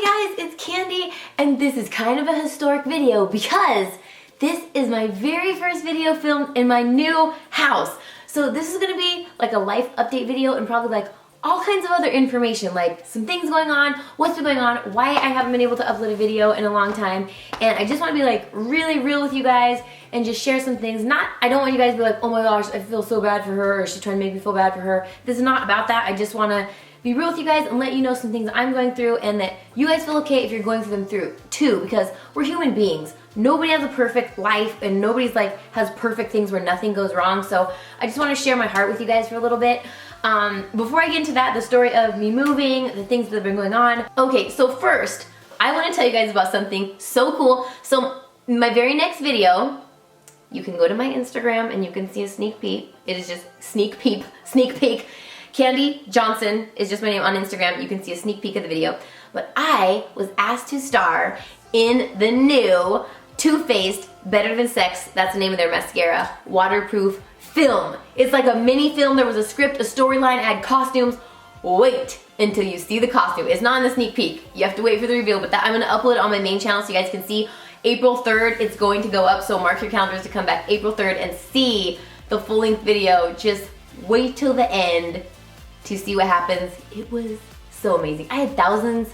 Hi guys, it's Kandee, and this is kind of a historic video because this is my very first video filmed in my new house. So this is gonna be like a life update video and probably like all kinds of other information, like some things going on, what's been going on, why I haven't been able to upload a video in a long time, and I just want to be like really real with you guys and just share some things. I don't want you guys to be like, oh my gosh, I feel so bad for her, or she's trying to make me feel bad for her. This is not about that. I just want to be real with you guys and let you know some things I'm going through and that you guys feel okay if you're going through them too, because we're human beings. Nobody has a perfect life and nobody's like has perfect things where nothing goes wrong. So I just want to share my heart with you guys for a little bit. Before I get into that, the story of me moving, the things that have been going on. Okay, so first, I want to tell you guys about something so cool. So my very next video, you can go to my Instagram and you can see a sneak peek. It is just sneak peek. Kandee Johnson is just my name on Instagram. You can see a sneak peek of the video. But I was asked to star in the new Too Faced Better Than Sex, that's the name of their mascara, waterproof film. It's like a mini film. There was a script, a storyline, I had costumes. Wait until you see the costume. It's not in the sneak peek. You have to wait for the reveal, but that I'm gonna upload it on my main channel so you guys can see. April 3rd, it's going to go up, so mark your calendars to come back April 3rd and see the full-length video. Just wait till the end to see what happens. It was so amazing. I had thousands,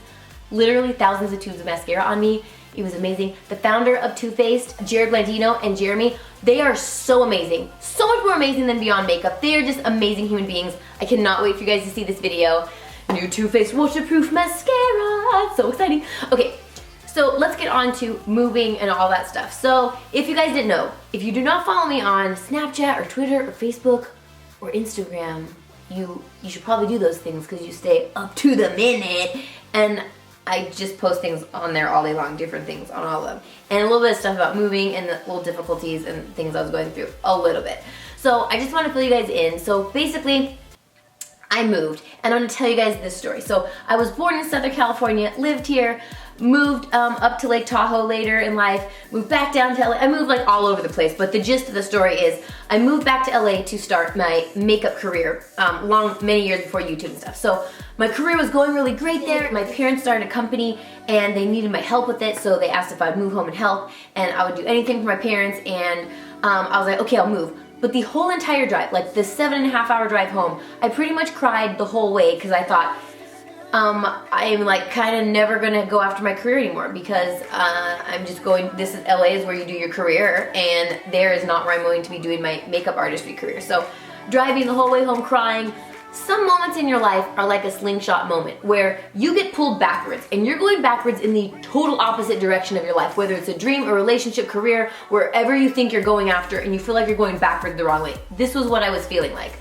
literally thousands of tubes of mascara on me. It was amazing. The founder of Too Faced, Jared Blandino and Jeremy, they are so amazing. So much more amazing than Beyond Makeup. They are just amazing human beings. I cannot wait for you guys to see this video. New Too Faced waterproof mascara. It's so exciting. Okay, so let's get on to moving and all that stuff. So if you guys didn't know, if you do not follow me on Snapchat or Twitter or Facebook or Instagram, you should probably do those things because you stay up to the minute, and I just post things on there all day long, different things on all of them, and a little bit of stuff about moving and the little difficulties and things I was going through a little bit. So I just want to fill you guys in. So basically, I moved, and I'm going to tell you guys this story. So I was born in Southern California, lived here, moved up to Lake Tahoe later in life, moved back down to LA. I moved like all over the place, but the gist of the story is I moved back to LA to start my makeup career many years before YouTube and stuff. So my career was going really great there. My parents started a company and they needed my help with it, so they asked if I'd move home and help, and I would do anything for my parents, and I was like, okay, I'll move. But the whole entire drive, like the 7.5-hour drive home, I pretty much cried the whole way because I thought, I'm like kind of never gonna go after my career anymore because I'm just going, this is LA is where you do your career, and there is not where I'm going to be doing my makeup artistry career. So driving the whole way home crying. Some moments in your life are like a slingshot moment where you get pulled backwards and you're going backwards in the total opposite direction of your life, whether it's a dream, a relationship, career, wherever you think you're going after, and you feel like you're going backwards the wrong way. This was what I was feeling like.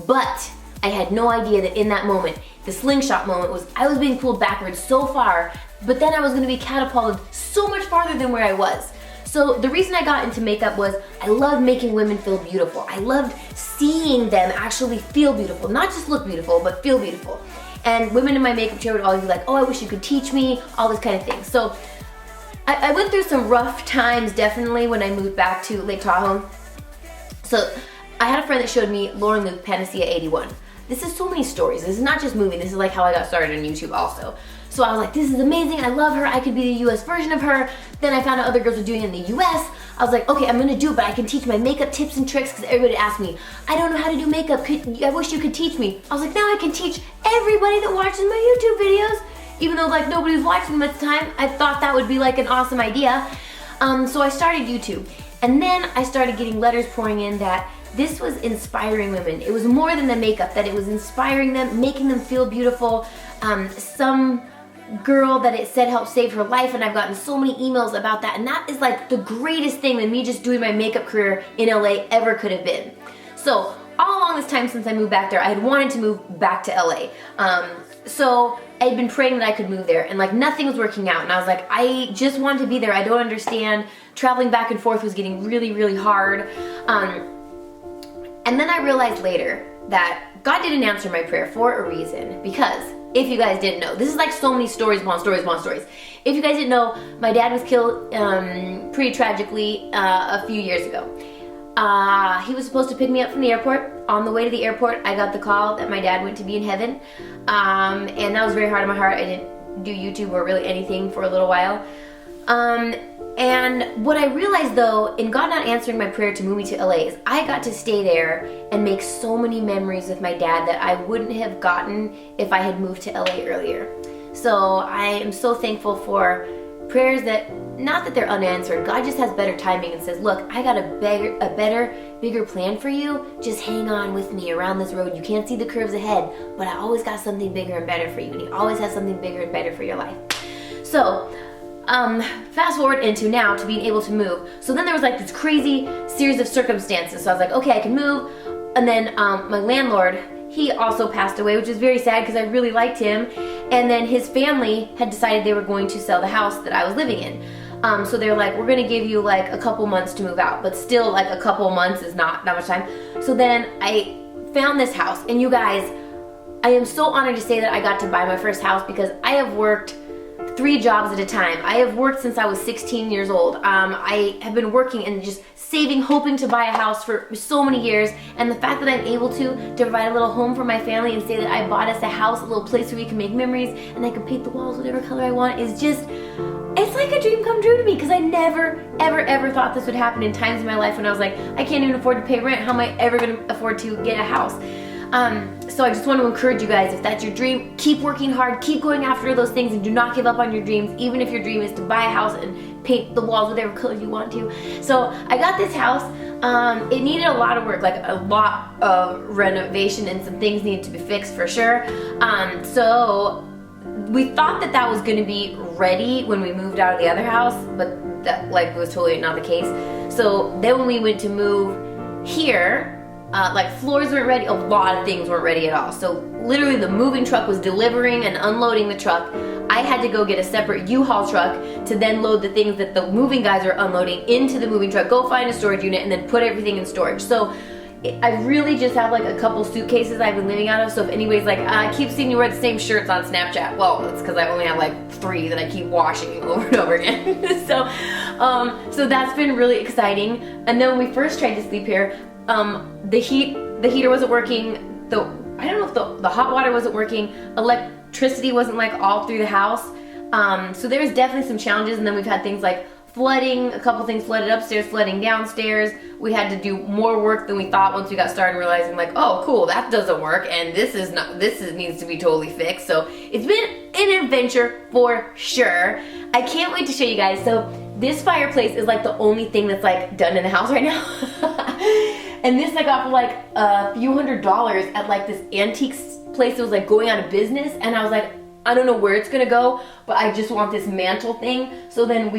But I had no idea that in that moment, the slingshot moment was I was being pulled backwards so far, but then I was gonna be catapulted so much farther than where I was. So the reason I got into makeup was I loved making women feel beautiful. I loved seeing them actually feel beautiful, not just look beautiful, but feel beautiful. And women in my makeup chair would always be like, oh, I wish you could teach me, all this kind of thing. So I went through some rough times definitely when I moved back to Lake Tahoe. So I had a friend that showed me Lauren Luke Panacea 81. This is so many stories. This is not just moving. This is like how I got started on YouTube also. So I was like, this is amazing. I love her. I could be the US version of her. Then I found out other girls were doing it in the US. I was like, okay, I'm gonna do it, but I can teach my makeup tips and tricks because everybody asked me, I don't know how to do makeup. I wish you could teach me. I was like, now I can teach everybody that watches my YouTube videos. Even though like nobody was watching them at the time, I thought that would be like an awesome idea. So I started YouTube. And then I started getting letters pouring in that this was inspiring women. It was more than the makeup, that it was inspiring them, making them feel beautiful. Some girl that it said helped save her life, and I've gotten so many emails about that, and that is like the greatest thing that me just doing my makeup career in LA ever could have been. So all along this time since I moved back there, I had wanted to move back to LA. So I had been praying that I could move there, and like nothing was working out, and I was like, I just want to be there. I don't understand. Traveling back and forth was getting really, really hard. And then I realized later that God didn't answer my prayer for a reason, because if you guys didn't know, this is like so many stories upon stories upon stories. If you guys didn't know, my dad was killed pretty tragically a few years ago. He was supposed to pick me up from the airport. On the way to the airport, I got the call that my dad went to be in heaven. And that was very hard on my heart. I didn't do YouTube or really anything for a little while. And what I realized though, in God not answering my prayer to move me to LA, is I got to stay there and make so many memories with my dad that I wouldn't have gotten if I had moved to LA earlier. So I am so thankful for prayers that, not that they're unanswered, God just has better timing and says, look, I got a better, bigger plan for you. Just hang on with me around this road. You can't see the curves ahead, but I always got something bigger and better for you. And He always has something bigger and better for your life. So, fast forward into now to being able to move. So then there was like this crazy series of circumstances. So I was like, okay, I can move. And then my landlord, he also passed away, which is very sad because I really liked him. And then his family had decided they were going to sell the house that I was living in. So they're like, we're gonna give you like a couple months to move out, but still like a couple months is not that much time. So then I found this house, and you guys, I am so honored to say that I got to buy my first house because I have worked 3 jobs at a time. I have worked since I was 16 years old. I have been working and just saving, hoping to buy a house for so many years, and the fact that I'm able to provide a little home for my family and say that I bought us a house, a little place where we can make memories and I can paint the walls whatever color I want is just, it's like a dream come true to me because I never, ever thought this would happen in times in my life when I was like, I can't even afford to pay rent. How am I ever going to afford to get a house? So I just want to encourage you guys, if that's your dream, keep working hard, keep going after those things, and do not give up on your dreams, even if your dream is to buy a house and paint the walls whatever color you want to. So I got this house. It needed a lot of work, like a lot of renovation, and some things needed to be fixed for sure. So we thought that that was going to be ready when we moved out of the other house, but that was totally not the case. So then when we went to move here, like floors weren't ready, a lot of things weren't ready at all. So literally the moving truck was delivering and unloading the truck. I had to go get a separate U-Haul truck to then load the things that the moving guys are unloading into the moving truck, go find a storage unit, and then put everything in storage. So I really just have like a couple suitcases I've been living out of. So if anybody's like, I keep seeing you wear the same shirts on Snapchat, well, that's because I only have like 3 that I keep washing over and over again. So that's been really exciting. And then when we first tried to sleep here, the heater wasn't working. I don't know if the hot water wasn't working. Electricity wasn't like all through the house. So there's definitely some challenges. And then we've had things like flooding, a couple things flooded upstairs, flooding downstairs. We had to do more work than we thought once we got started, realizing like, oh cool, that doesn't work, and this needs to be totally fixed. So it's been an adventure for sure. I can't wait to show you guys. So this fireplace is like the only thing that's like done in the house right now. And this I got for like a few $100s at like this antique place that was like going out of business, and I was like, I don't know where it's gonna go, but I just want this mantle thing. So then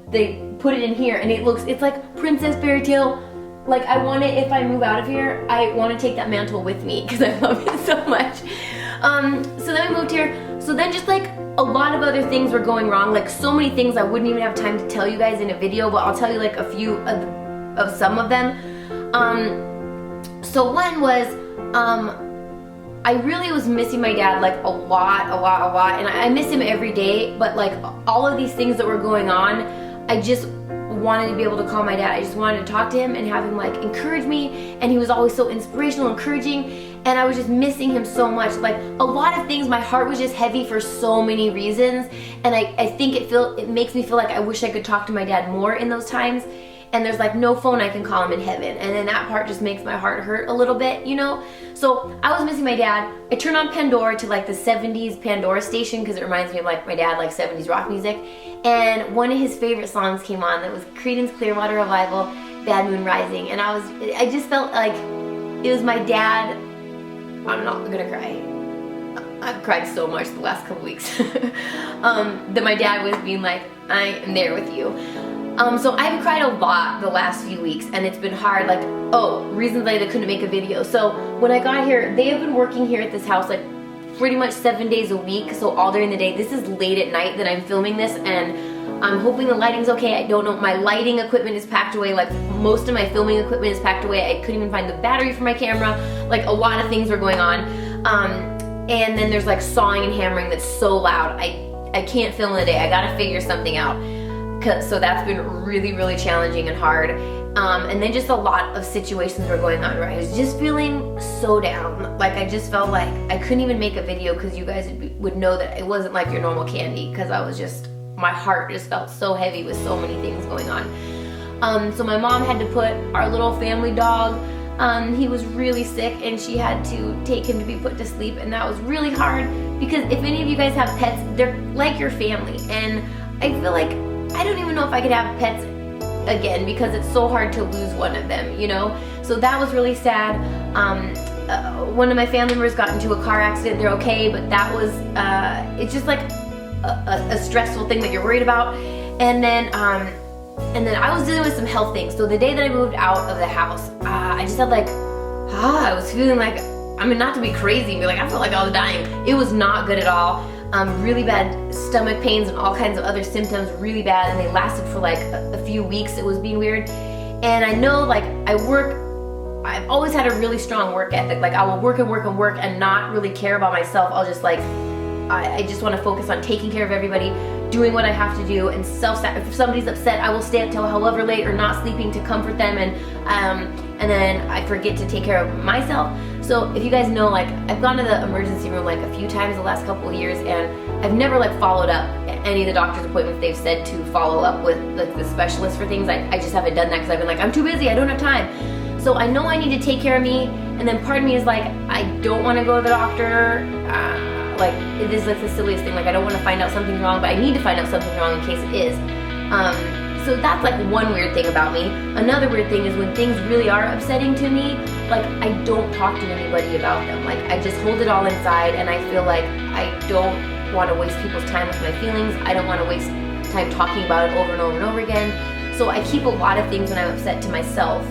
they put it in here, and it's like Princess Fairy Tale. Like I want it, if I move out of here, I want to take that mantle with me because I love it so much. So then we moved here. So then just like a lot of other things were going wrong, like so many things I wouldn't even have time to tell you guys in a video, but I'll tell you like a few of some of them. So one was, I really was missing my dad like a lot, and I miss him every day, but like all of these things that were going on, I just wanted to be able to call my dad. I just wanted to talk to him and have him like encourage me, and he was always so inspirational, encouraging, and I was just missing him so much. Like a lot of things, my heart was just heavy for so many reasons, and I think it makes me feel like I wish I could talk to my dad more in those times. And there's like no phone I can call him in heaven, and then that part just makes my heart hurt a little bit, you know? So I was missing my dad. I turned on Pandora to like the 70s Pandora station because it reminds me of like my dad, like 70s rock music, and one of his favorite songs came on that was Creedence Clearwater Revival, Bad Moon Rising, and I just felt like it was my dad. I'm not gonna cry. I've cried so much the last couple weeks that my dad was being like, I am there with you. So I've cried a lot the last few weeks, and it's been hard, like, reasons I couldn't make a video. So when I got here, they have been working here at this house like pretty much 7 days a week, so all during the day. This is late at night that I'm filming this, and I'm hoping the lighting's okay. I don't know, my lighting equipment is packed away, like most of my filming equipment is packed away. I couldn't even find the battery for my camera. Like a lot of things were going on. And then there's like sawing and hammering that's so loud. I can't film in the day. I gotta figure something out. So that's been really, really challenging and hard. And then just a lot of situations were going on where I was just feeling so down. Like I just felt like I couldn't even make a video because you guys would know that it wasn't like your normal Kandee, because I was just, my heart just felt so heavy with so many things going on. So my mom had to put our little family dog, he was really sick, and she had to take him to be put to sleep, and that was really hard because if any of you guys have pets, they're like your family, and I feel like I don't even know if I could have pets again because it's so hard to lose one of them, you know? So that was really sad. One of my family members got into a car accident. They're okay, but that was, it's just like a stressful thing that you're worried about. And then I was dealing with some health things. So the day that I moved out of the house, I just had like, I was feeling like, I mean, not to be crazy, but like I felt like I was dying. It was not good at all. Really bad stomach pains and all kinds of other symptoms, really bad, and they lasted for like a few weeks. It was being weird. And I know, like, I've always had a really strong work ethic. Like, I will work and work and work and not really care about myself. I'll just like, I just want to focus on taking care of everybody, doing what I have to do, and if somebody's upset, I will stay up till however late or not sleeping to comfort them, and then I forget to take care of myself. So if you guys know, like, I've gone to the emergency room like a few times the last couple of years, and I've never like followed up any of the doctor's appointments they've said to follow up with like the specialist for things. I just haven't done that because I've been like, I'm too busy, I don't have time. So I know I need to take care of me, and then part of me is like, I don't want to go to the doctor. Like, it is like the silliest thing. Like, I don't want to find out something's wrong, but I need to find out something wrong in case it is. So that's like one weird thing about me. Another weird thing is when things really are upsetting to me, like, I don't talk to anybody about them. Like, I just hold it all inside, and I feel like I don't want to waste people's time with my feelings. I don't want to waste time talking about it over and over and over again. So I keep a lot of things when I'm upset to myself.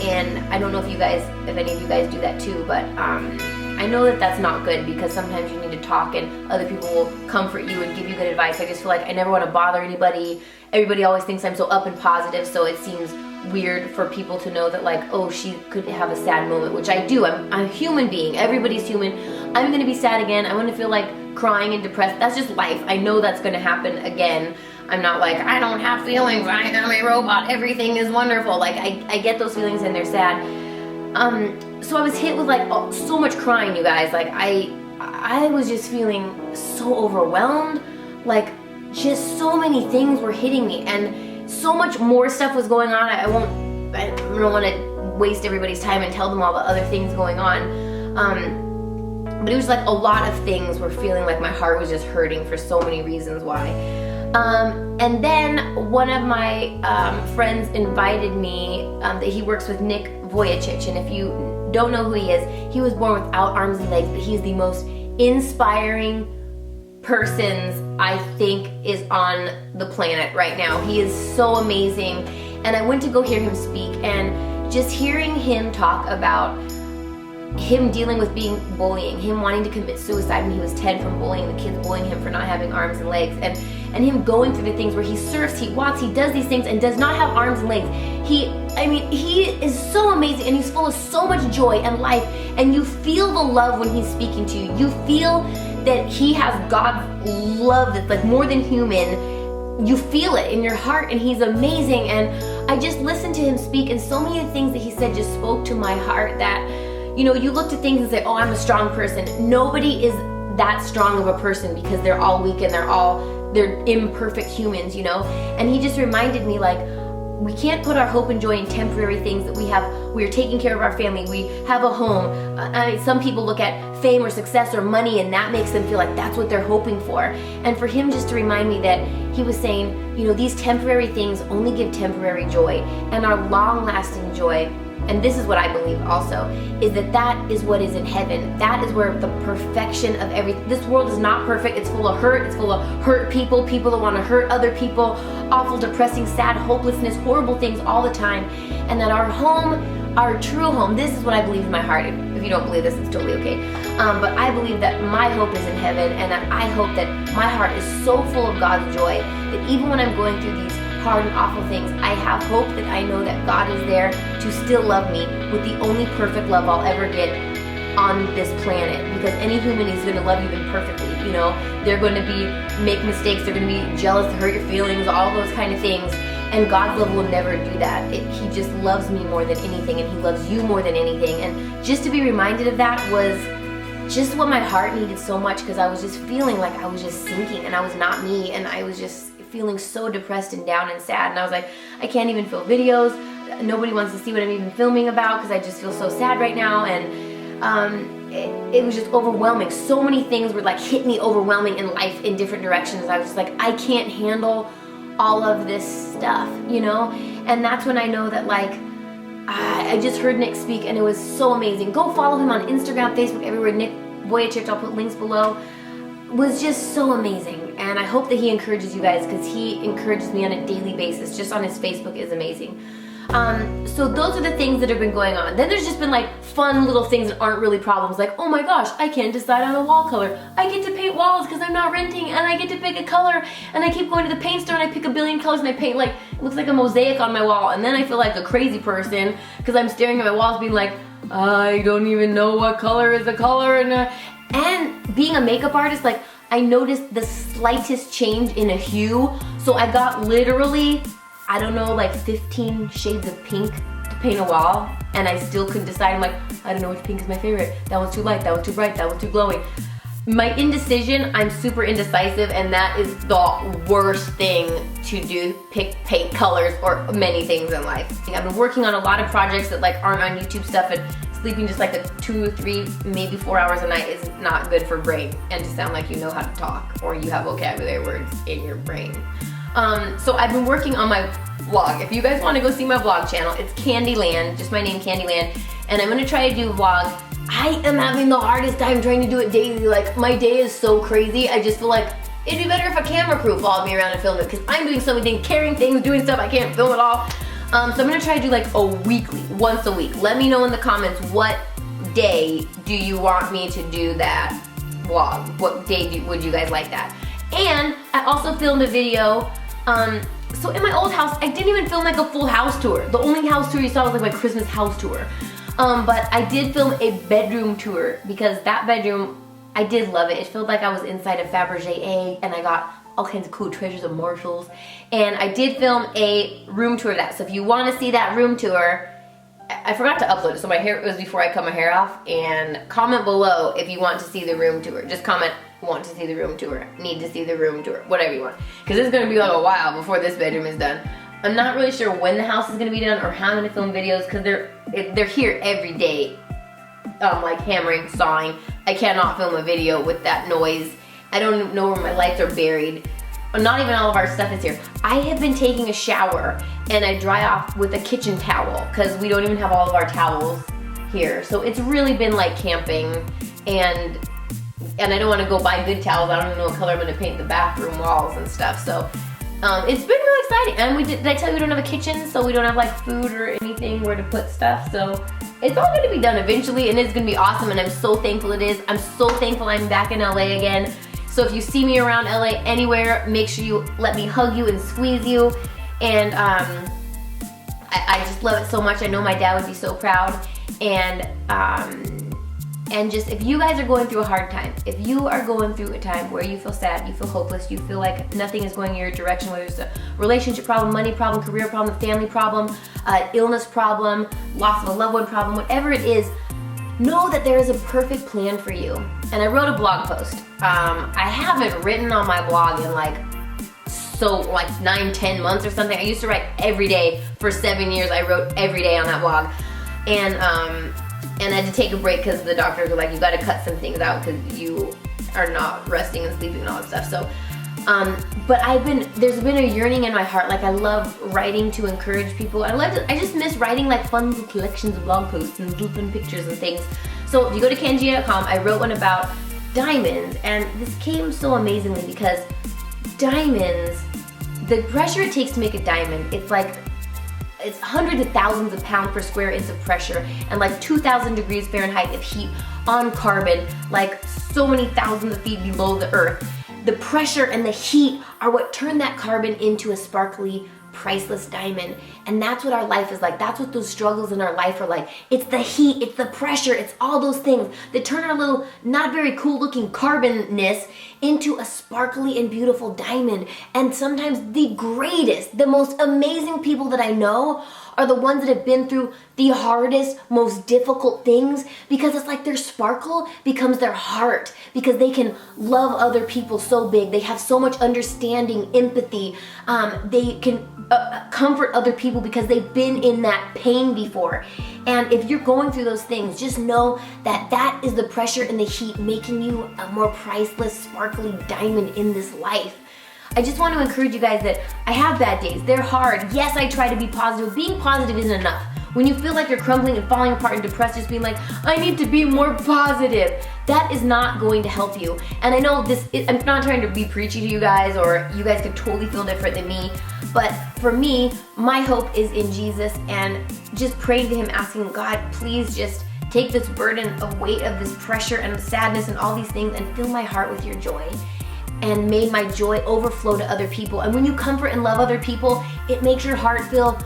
And I don't know if any of you guys do that too, but I know that that's not good because sometimes you need to talk and other people will comfort you and give you good advice. I just feel like I never want to bother anybody. Everybody always thinks I'm so up and positive, so it seems weird for people to know that, like, oh, she could have a sad moment, which I do. I'm a human being. Everybody's human. I'm going to be sad again. I'm going to feel like crying and depressed. That's just life. I know that's going to happen again. I'm not like, I don't have feelings, I am a robot, everything is wonderful. Like, I get those feelings and they're sad. So I was hit with like so much crying, you guys. Like, I was just feeling so overwhelmed. Like, just so many things were hitting me, and so much more stuff was going on. I don't want to waste everybody's time and tell them all the other things going on. But it was like a lot of things were feeling like my heart was just hurting for so many reasons why. And then one of my friends invited me, that he works with Nick Vujicic, and if you don't know who he is, he was born without arms and legs, but he's the most inspiring persons I think is on the planet right now. He is so amazing, and I went to go hear him speak, and just hearing him talk about him dealing with bullying, him wanting to commit suicide when he was 10 from bullying, the kids bullying him for not having arms and legs, and him going through the things where he surfs, he walks, he does these things and does not have arms and legs. He is so amazing, and he's full of so much joy and life, and you feel the love when he's speaking to you. You feel that he has God's love that's like more than human. You feel it in your heart, and he's amazing. And I just listened to him speak, and so many of the things that he said just spoke to my heart that, you know, you look at things and say, oh, I'm a strong person. Nobody is that strong of a person because they're all weak and they're imperfect humans, you know? And he just reminded me, like, we can't put our hope and joy in temporary things that we have. We're taking care of our family. We have a home. Some people look at fame or success or money, and that makes them feel like that's what they're hoping for. And for him just to remind me that he was saying, you know, these temporary things only give temporary joy, and our long-lasting joy, and this is what I believe also, is that is what is in heaven. That is where the perfection of everything. This world is not perfect. It's full of hurt. It's full of hurt people that want to hurt other people, awful, depressing, sad, hopelessness, horrible things all the time. And that our home, our true home, this is what I believe in my heart. If you don't believe this, it's totally okay. But I believe that my hope is in heaven, and that I hope that my heart is so full of God's joy that even when I'm going through these hard and awful things, I have hope that I know that God is there to still love me with the only perfect love I'll ever get on this planet, because any human is going to love you imperfectly. you know, they're going to make mistakes, they're going to be jealous, hurt your feelings, all those kind of things. And God's love will never do that. He just loves me more than anything, and he loves you more than anything. And just to be reminded of that was just what my heart needed so much, because I was just feeling like I was just sinking and I was not me, and I was just feeling so depressed and down and sad. And I was like, I can't even film videos. Nobody wants to see what I'm even filming about because I just feel so sad right now. And it was just overwhelming. So many things were like hit me overwhelming in life in different directions. I was just like, I can't handle all of this stuff, you know? And that's when I know that, like, I just heard Nick speak, and it was so amazing. Go follow him on Instagram, Facebook, everywhere. Nick Vujicic, I'll put links below. Was just so amazing, and I hope that he encourages you guys, because he encourages me on a daily basis. Just on his Facebook is amazing. So those are the things that have been going on. Then there's just been like fun little things that aren't really problems, like, oh my gosh, I can't decide on a wall color. I get to paint walls because I'm not renting, and I get to pick a color, and I keep going to the paint store and I pick a billion colors and I paint, like, it looks like a mosaic on my wall, and then I feel like a crazy person because I'm staring at my walls being like, I don't even know what color is a color. And being a makeup artist, like, I noticed the slightest change in a hue, so I got literally, I don't know, like 15 shades of pink to paint a wall, and I still couldn't decide. I'm like, I don't know which pink is my favorite. That one's too light, that one's too bright, that one's too glowing. My indecision, I'm super indecisive, and that is the worst thing to do, pick paint colors or many things in life. I've been working on a lot of projects that like aren't on YouTube stuff, and sleeping just like 2 or 3, maybe 4 hours a night is not good for brain, and to sound like you know how to talk or you have vocabulary words in your brain. So I've been working on my vlog. If you guys want to go see my vlog channel, it's Kandee Land, just my name, Kandee Land, and I'm gonna try to do a vlog. I am having the hardest time trying to do it daily. Like, my day is so crazy. I just feel like it'd be better if a camera crew followed me around and filmed it, because I'm doing so many things, carrying things, doing stuff I can't film at all. So I'm gonna try to do like a weekly, once a week. Let me know in the comments what day do you want me to do that vlog. What day would you guys like that? And I also filmed a video. So in my old house, I didn't even film like a full house tour. The only house tour you saw was like my Christmas house tour. But I did film a bedroom tour, because that bedroom, I did love it. It felt like I was inside a Fabergé egg, and I got all kinds of cool treasures of Marshalls. And I did film a room tour of that. So if you want to see that room tour, I forgot to upload it. So it was before I cut my hair off. And comment below if you want to see the room tour. Just comment, want to see the room tour, need to see the room tour, whatever you want. Because it's going to be like a while before this bedroom is done. I'm not really sure when the house is going to be done or how I'm going to film videos, because they're here every day, like hammering, sawing. I cannot film a video with that noise. I don't know where my lights are buried. Not even all of our stuff is here. I have been taking a shower, and I dry off with a kitchen towel, because we don't even have all of our towels here. So it's really been like camping, and I don't want to go buy good towels. I don't even know what color I'm going to paint the bathroom walls and stuff. So it's been really exciting. And did I tell you we don't have a kitchen, so we don't have like food or anything where to put stuff. So it's all going to be done eventually, and it's going to be awesome, and I'm so thankful it is. I'm so thankful I'm back in LA again. So if you see me around LA anywhere, make sure you let me hug you and squeeze you. And I just love it so much. I know my dad would be so proud. And just, if you guys are going through a hard time, if you are going through a time where you feel sad, you feel hopeless, you feel like nothing is going in your direction, whether it's a relationship problem, money problem, career problem, family problem, illness problem, loss of a loved one problem, whatever it is, know that there is a perfect plan for you. And I wrote a blog post. I haven't written on my blog in like 9-10 months or something. I used to write every day for 7 years. I wrote every day on that blog. And I had to take a break because the doctors were like, you gotta cut some things out because you are not resting and sleeping and all that stuff. So, but there's been a yearning in my heart. Like, I love writing to encourage people. I just miss writing like fun little collections of blog posts and little fun pictures and things. So if you go to Kandee.com, I wrote one about diamonds, and this came so amazingly because diamonds, the pressure it takes to make a diamond, it's hundreds of thousands of pounds per square inch of pressure, and like 2,000 degrees Fahrenheit of heat on carbon, like so many thousands of feet below the earth. The pressure and the heat are what turn that carbon into a sparkly priceless diamond. And that's what our life is like. That's what those struggles in our life are like. It's the heat, it's the pressure, it's all those things that turn our little not very cool looking carbonness into a sparkly and beautiful diamond. And sometimes the greatest, the most amazing people that I know are the ones that have been through the hardest, most difficult things, because it's like their sparkle becomes their heart, because they can love other people so big. They have so much understanding, empathy. They can comfort other people because they've been in that pain before. And if you're going through those things, just know that that is the pressure and the heat making you a more priceless, sparkly diamond in this life. I just want to encourage you guys that I have bad days. They're hard. Yes, I try to be positive. Being positive isn't enough. When you feel like you're crumbling and falling apart and depressed, just being like, I need to be more positive, that is not going to help you. And I know I'm not trying to be preachy to you guys, or you guys could totally feel different than me, but for me, my hope is in Jesus, and just praying to Him, asking God, please just take this burden of weight of this pressure and sadness and all these things and fill my heart with your joy. And made my joy overflow to other people. And when you comfort and love other people, it makes your heart feel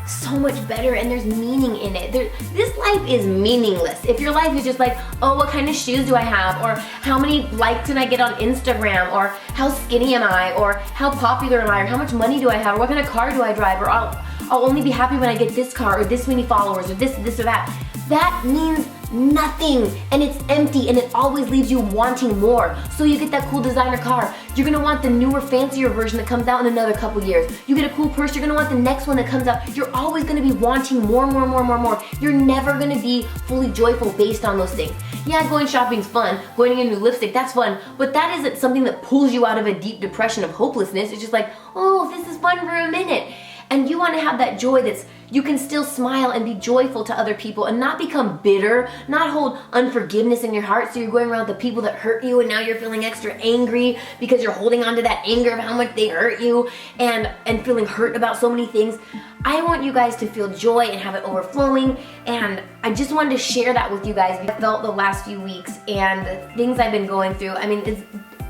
so much better, and there's meaning in it. This life is meaningless. If your life is just like, oh, what kind of shoes do I have? Or how many likes can I get on Instagram? Or how skinny am I? Or how popular am I? Or how much money do I have? Or what kind of car do I drive? Or I'll only be happy when I get this car, or this many followers, or this or that. That means nothing, and it's empty, and it always leaves you wanting more. So you get that cool designer car, you're gonna want the newer, fancier version that comes out in another couple years. You get a cool purse, you're gonna want the next one that comes out. You're always gonna be wanting more. You're never gonna be fully joyful based on those things. Yeah, going shopping's fun, going to get a new lipstick, that's fun, but that isn't something that pulls you out of a deep depression of hopelessness. It's just like, oh, this is fun for a minute. And you want to have that joy that's, you can still smile and be joyful to other people and not become bitter, not hold unforgiveness in your heart, so you're going around with the people that hurt you and now you're feeling extra angry because you're holding on to that anger of how much they hurt you and feeling hurt about so many things. I want you guys to feel joy and have it overflowing, and I just wanted to share that with you guys. I felt the last few weeks and the things I've been going through. I mean, it's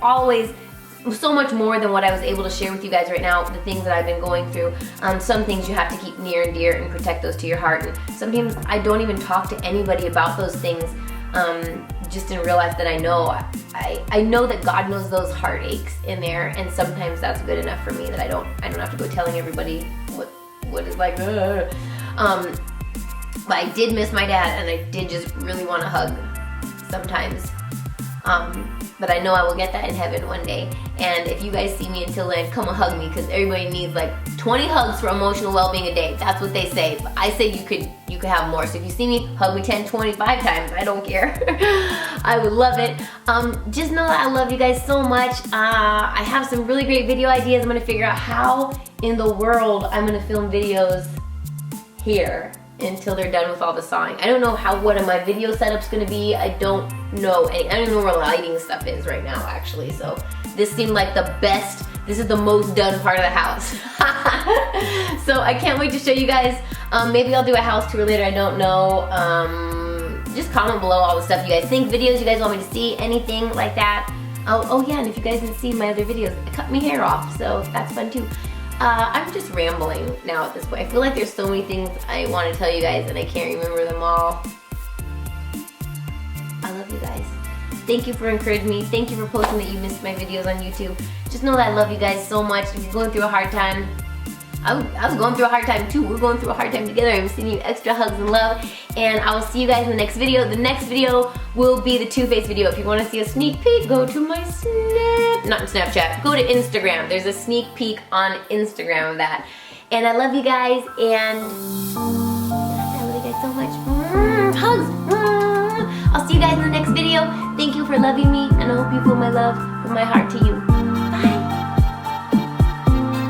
always so much more than what I was able to share with you guys right now, the things that I've been going through. Some things you have to keep near and dear and protect those to your heart. And sometimes I don't even talk to anybody about those things, just in real life that I know. I know that God knows those heartaches in there, and sometimes that's good enough for me that I don't have to go telling everybody what it's like. But I did miss my dad, and I did just really want to hug sometimes. But I know I will get that in heaven one day. And if you guys see me until then, come and hug me, because everybody needs like 20 hugs for emotional well-being a day. That's what they say. But I say you could have more. So if you see me, hug me 10, 25 times. I don't care. I would love it. Just know that I love you guys so much. I have some really great video ideas. I'm gonna figure out how in the world I'm gonna film videos here until they're done with all the sawing. I don't know what my video setup's gonna be. I don't know I don't know where lighting stuff is right now, actually. So this seemed like the best. This is the most done part of the house. So I can't wait to show you guys. Maybe I'll do a house tour later, I don't know. Just comment below all the stuff you guys think, videos you guys want me to see, anything like that. Oh yeah, and if you guys didn't see my other videos, I cut my hair off, so that's fun too. I'm just rambling now at this point. I feel like there's so many things I want to tell you guys and I can't remember them all. I love you guys. Thank you for encouraging me. Thank you for posting that you missed my videos on YouTube. Just know that I love you guys so much. If you're going through a hard time, I was going through a hard time too. We're going through a hard time together. I'm sending you extra hugs and love. And I will see you guys in the next video. The next video will be the Two-Face video. If you want to see a sneak peek, go to my Snapchat. Go to Instagram. There's a sneak peek on Instagram of that. And I love you guys, and I love you guys so much. Hugs. I'll see you guys in the next video. Thank you for loving me, and I hope you feel my love from my heart to you.